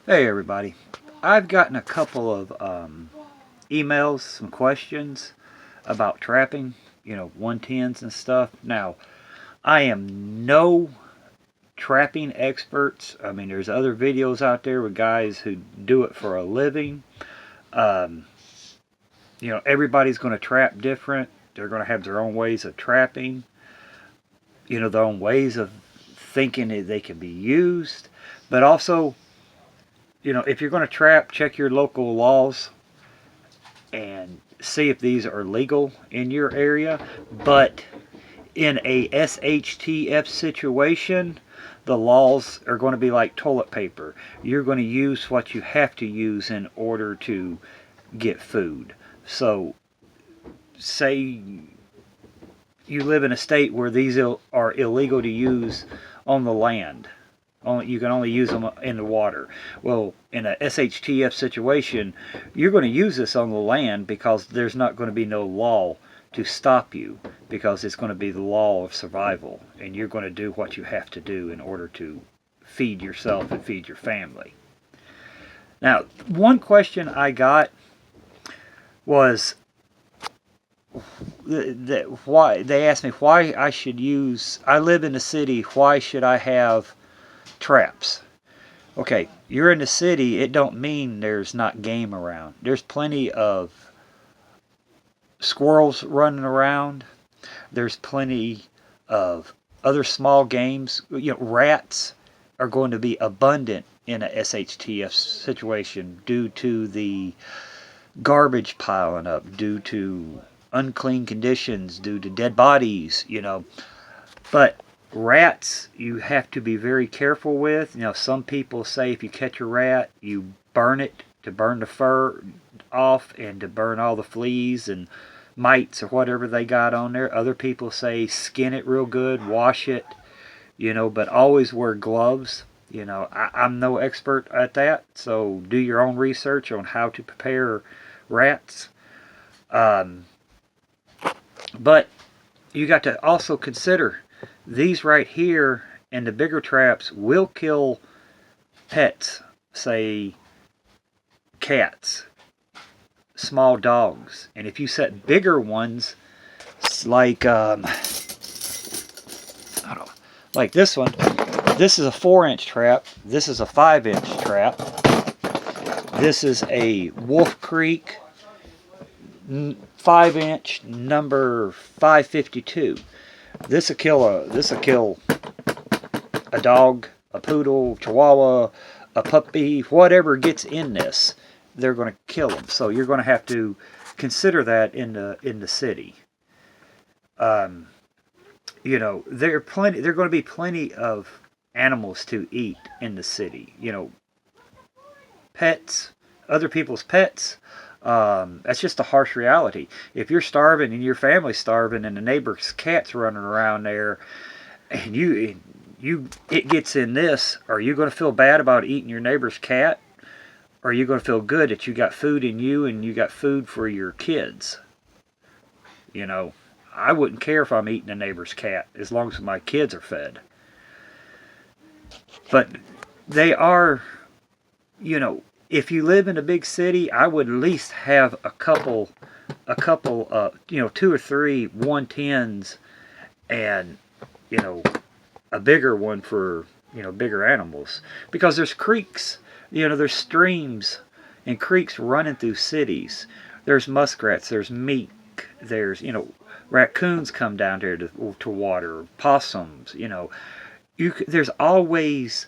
Hey everybody. I've gotten a couple of emails, some questions about trapping, 110s and stuff. Now, I am no trapping experts. I mean, there's other videos out there with guys who do it for a living. Um, everybody's going to trap different. They're going to have their own ways of trapping, their own ways of thinking that they can be used. But also, if you're going to trap, check your local laws and see if these are legal in your area. But in a SHTF situation, the laws are going to be like toilet paper. You're going to use what you have to use in order to get food. So, say you live in a state where these are illegal to use on the land. You can only use them in the water. Well, in a SHTF situation, you're going to use this on the land because there's not going to be no law to stop you, because it's going to be the law of survival, and you're going to do what you have to do in order to feed yourself and feed your family. Now, one question I got was why they asked me why I should use. I live in the city. Why should I have traps? Okay, you're in the city, it don't mean there's not game around. There's plenty of squirrels running around. There's plenty of other small games. Rats are going to be abundant in a SHTF situation due to the garbage piling up, due to unclean conditions, due to dead bodies. But rats, you have to be very careful with. Some people say if you catch a rat, you burn it to burn the fur off and to burn all the fleas and mites or whatever they got on there. Other people say skin it real good, wash it, but always wear gloves. I'm no expert at that, so do your own research on how to prepare rats. Um, but you got to also consider these right here and the bigger traps will kill pets, say cats, small dogs. And if you set bigger ones, like like this one, this is a 4-inch trap. This is a 5-inch trap. This is a Wolf Creek 5-inch number 552. This'll kill a dog, a poodle, chihuahua, a puppy, whatever gets in this. They're going to kill them. So you're going to have to consider that in the city. There are going to be plenty of animals to eat in the city. Pets, other people's pets. That's just a harsh reality. If you're starving and your family's starving and the neighbor's cat's running around there, and it gets in this, are you going to feel bad about eating your neighbor's cat? Or are you going to feel good that you got food in you and you got food for your kids? I wouldn't care if I'm eating a neighbor's cat as long as my kids are fed. But they are, if you live in a big city, I would at least have a couple, 2 or 3 110s and, a bigger one for, bigger animals. Because there's creeks, there's streams and creeks running through cities. There's muskrats, there's mink, there's, raccoons come down there to water, possums, there's always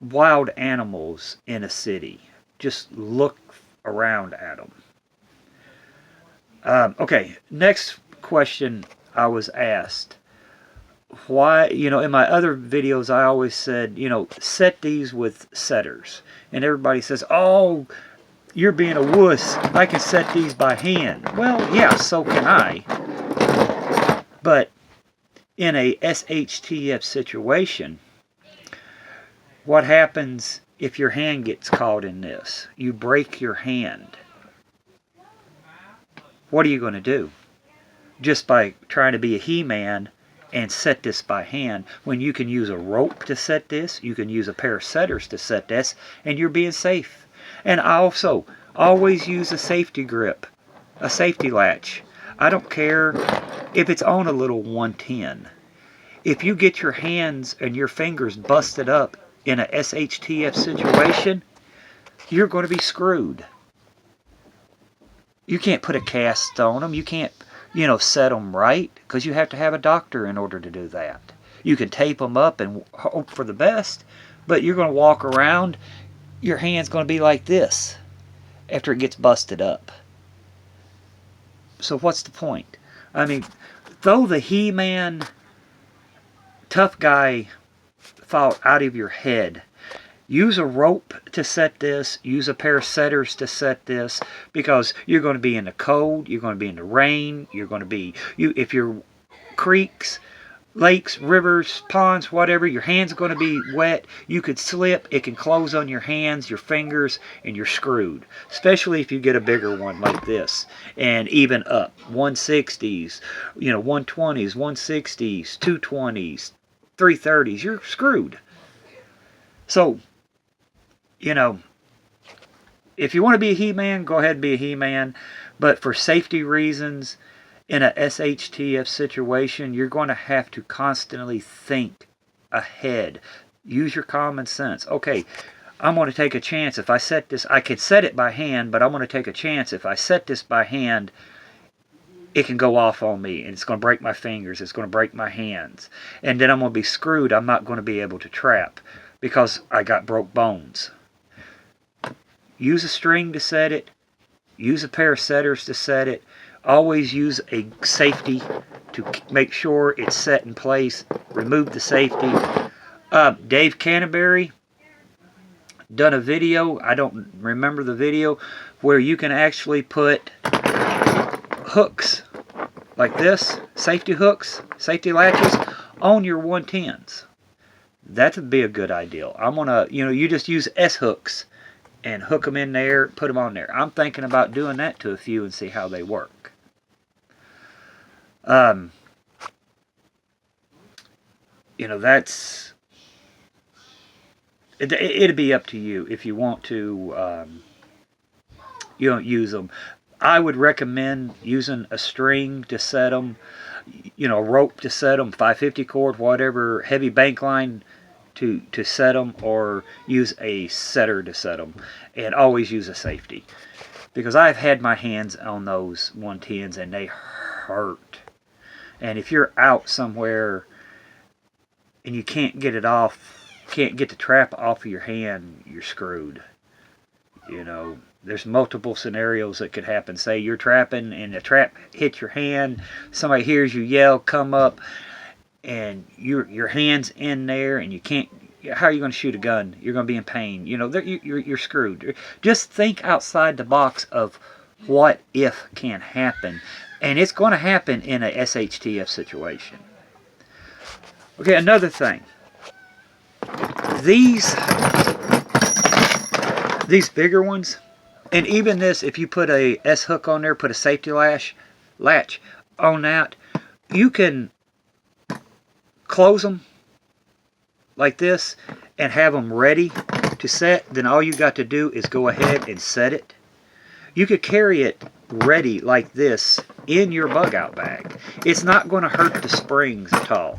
wild animals in a city. Just look around at them. Okay, next question I was asked. Why, in my other videos, I always said, set these with setters. And everybody says, oh, you're being a wuss. I can set these by hand. Well, yeah, so can I. But in a SHTF situation, what happens if your hand gets caught in this? You break your hand. What are you going to do? Just by trying to be a He-Man and set this by hand when you can use a rope to set this, you can use a pair of setters to set this, and you're being safe. And I also always use a safety grip, a safety latch. I don't care if it's on a little 110. If you get your hands and your fingers busted up in a SHTF situation, you're going to be screwed. You can't put a cast on them. You can't, set them right, because you have to have a doctor in order to do that. You can tape them up and hope for the best, but you're going to walk around, your hand's going to be like this after it gets busted up. So what's the point? I mean, though the He-Man tough guy thought out of your head, use a rope to set this, use a pair of setters to set this, because you're going to be in the cold, you're going to be in the rain, you're going to be, if you're creeks, lakes, rivers, ponds, whatever, your hands are going to be wet, you could slip, it can close on your hands, your fingers, and you're screwed. Especially if you get a bigger one like this. And even up, 160s, 120s, 160s, 220s, 330s, you're screwed. So, if you want to be a He-Man, go ahead and be a He-Man. But for safety reasons, in a SHTF situation, you're going to have to constantly think ahead. Use your common sense. Okay, I'm going to take a chance. If I set this, I could set it by hand, but I'm going to take a chance. If I set this by hand, it can go off on me, and it's going to break my fingers. It's going to break my hands. And then I'm going to be screwed. I'm not going to be able to trap because I got broke bones. Use a string to set it. Use a pair of setters to set it. Always use a safety to make sure it's set in place. Remove the safety. Dave Canterbury done a video, I don't remember the video, where you can actually put hooks like this, safety hooks, safety latches, on your 110s. That would be a good idea. I'm going to, you just use S-hooks and hook them in there, put them on there. I'm thinking about doing that to a few and see how they work. That's... It'd be up to you if you want to, use them. I would recommend using a string to set them, a rope to set them, 550 cord, whatever, heavy bank line to set them, or use a setter to set them. And always use a safety. Because I've had my hands on those 110s and they hurt. And if you're out somewhere and you can't get it off, can't get the trap off of your hand, you're screwed. There's multiple scenarios that could happen. Say you're trapping and the trap hits your hand, somebody hears you yell, come up, and your hand's in there and you can't. How are you going to shoot a gun? You're going to be in pain. You're screwed. Just think outside the box of what if can happen, and it's going to happen in a SHTF situation. Okay, another thing. These bigger ones, and even this, if you put a S-hook on there, put a safety latch on that, you can close them like this and have them ready to set. Then all you got to do is go ahead and set it. You could carry it ready like this in your bug out bag. It's not going to hurt the springs at all.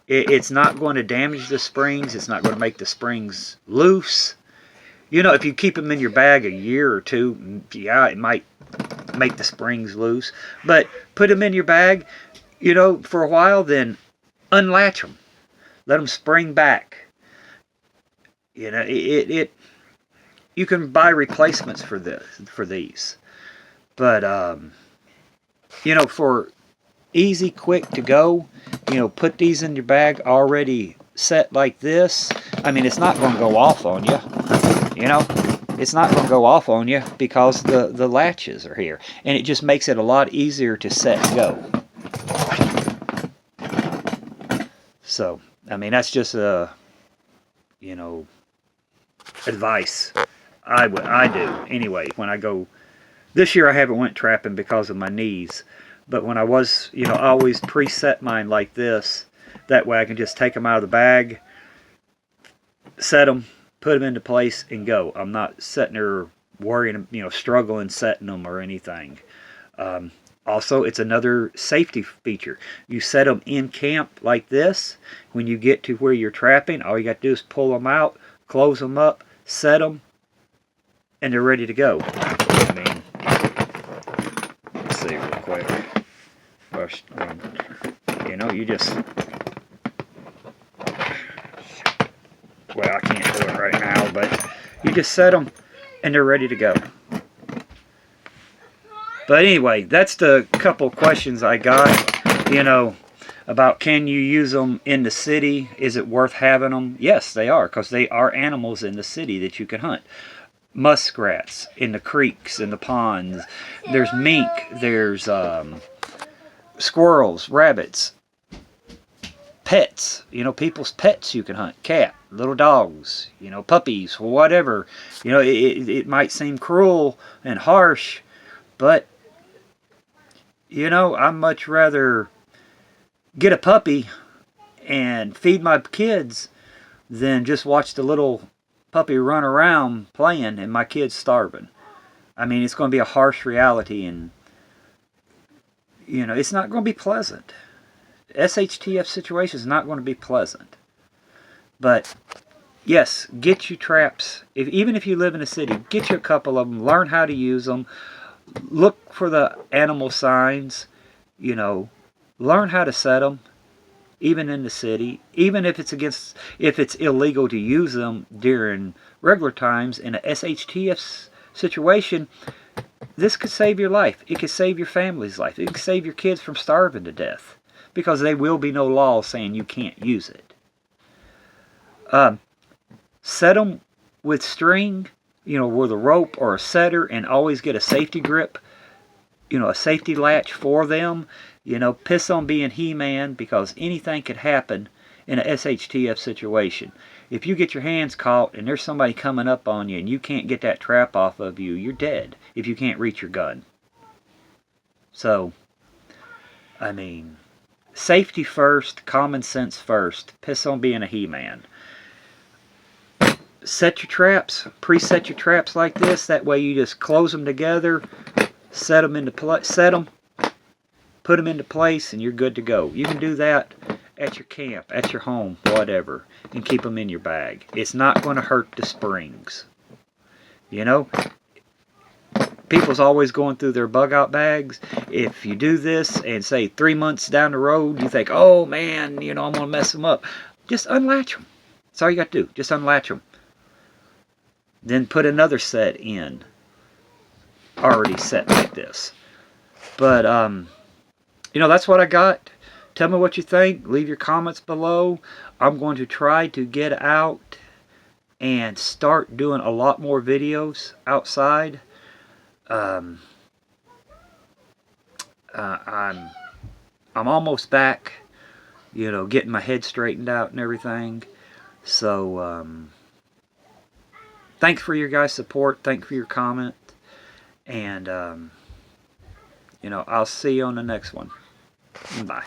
It's not going to damage the springs. It's not going to make the springs loose. If you keep them in your bag a year or two, yeah, it might make the springs loose. But put them in your bag, for a while, then unlatch them. Let them spring back. You can buy replacements for these. But, for easy, quick to go, put these in your bag already set like this. I mean, it's not going to go off on you. It's not going to go off on you because the latches are here. And it just makes it a lot easier to set and go. So, I mean, that's just advice I do. Anyway, when I go... This year I haven't went trapping because of my knees. But when I was, I always preset mine like this. That way I can just take them out of the bag, set them, put them into place, and go. I'm not sitting there worrying, struggling setting them or anything. Also, it's another safety feature. You set them in camp like this. When you get to where you're trapping, all you got to do is pull them out, close them up, set them, and they're ready to go. I mean, let's see real quick. First, you just... Well, I can't do it right now, but you just set them, and they're ready to go. But anyway, that's the couple questions I got, about can you use them in the city? Is it worth having them? Yes, they are, because they are animals in the city that you can hunt. Muskrats in the creeks, in the ponds. There's mink. There's squirrels, rabbits. Pets, people's pets you can hunt. Cat, little dogs, puppies, whatever. It might seem cruel and harsh, but I'd much rather get a puppy and feed my kids than just watch the little puppy run around playing and my kids starving. I mean, it's going to be a harsh reality, and it's not going to be pleasant. SHTF situation is not going to be pleasant. But yes, get you traps. Even if you live in a city, get you a couple of them. Learn how to use them. Look for the animal signs. Learn how to set them. Even in the city, even if it's illegal to use them during regular times in a SHTF situation, this could save your life. It could save your family's life. It could save your kids from starving to death, because there will be no law saying you can't use it. Set them with string, with a rope or a setter, and always get a safety grip, a safety latch for them. Piss on being He-Man, because anything could happen in a SHTF situation. If you get your hands caught and there's somebody coming up on you and you can't get that trap off of you, you're dead if you can't reach your gun. So, I mean, safety first, common sense first. Piss on being a He-Man. Set your traps, preset your traps like this. That way you just close them together, set them into place, put them into place, and you're good to go. You can do that at your camp, at your home, whatever, and keep them in your bag. It's not going to hurt the springs. People's always going through their bug out bags. If you do this and say 3 months down the road, you think, oh man, I'm going to mess them up. Just unlatch them. That's all you got to do. Just unlatch them. Then put another set in. Already set like this. But, that's what I got. Tell me what you think. Leave your comments below. I'm going to try to get out and start doing a lot more videos outside. I'm almost back, getting my head straightened out and everything. So, thanks for your guys' support. Thanks for your comment. And, I'll see you on the next one. Bye.